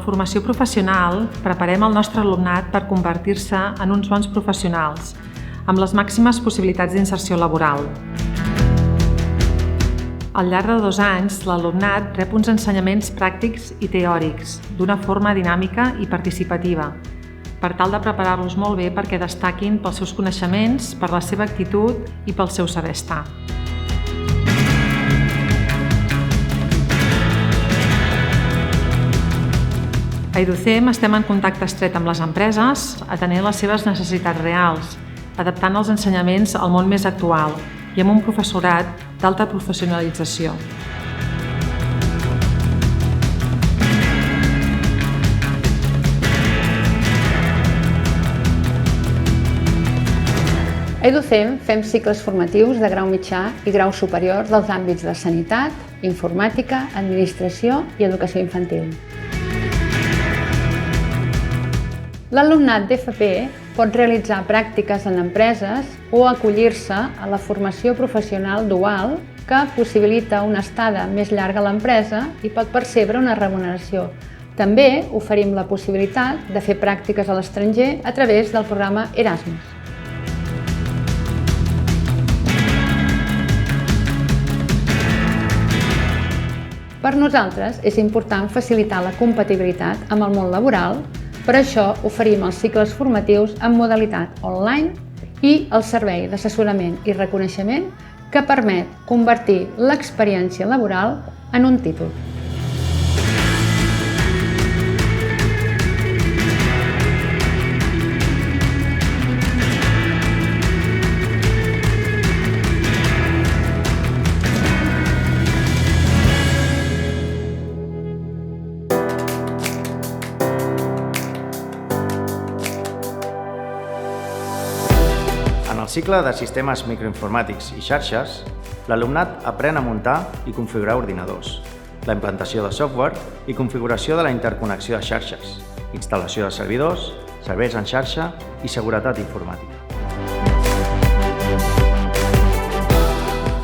formació professional preparem el nostre alumnat per convertir-se en uns bons professionals, amb les màximes possibilitats d'inserció laboral. Al llarg de 2 anys, l'alumnat rep uns ensenyaments pràctics i teòrics, d'una forma dinàmica i participativa, per tal de preparar-los molt bé perquè destaquin pels seus coneixements, per la seva actitud i pel seu saber estar. A Educem estem en contacte estret amb les empreses, atenent les seves necessitats reals, adaptant els ensenyaments al món més actual i amb un professorat d'alta professionalització. A Educem fem cicles formatius de grau mitjà i grau superior dels àmbits de sanitat, informàtica, administració i educació infantil. L'alumnat d'FP pot realitzar pràctiques en empreses o acollir-se a la formació professional dual que possibilita una estada més llarga a l'empresa i pot percebre una remuneració. També oferim la possibilitat de fer pràctiques a l'estranger a través del programa Erasmus. Per nosaltres és important facilitar la compatibilitat amb el món laboral. Per això oferim els cicles formatius en modalitat online i el servei d'assessorament i reconeixement que permet convertir l'experiència laboral en un títol. En el cicle de sistemes microinformàtics i xarxes, l'alumnat aprèn a muntar i configurar ordinadors, la implantació de software i configuració de la interconnexió de xarxes, instal·lació de servidors, serveis en xarxa i seguretat informàtica.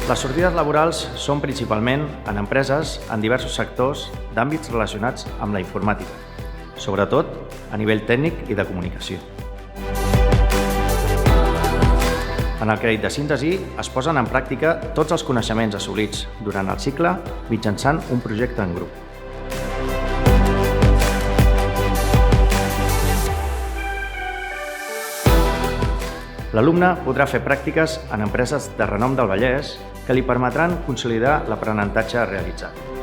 Les sortides laborals són principalment en empreses en diversos sectors d'àmbits relacionats amb la informàtica, sobretot a nivell tècnic i de comunicació. En el crèdit de síntesi es posen en pràctica tots els coneixements assolits durant el cicle mitjançant un projecte en grup. L'alumne podrà fer pràctiques en empreses de renom del Vallès que li permetran consolidar l'aprenentatge realitzat.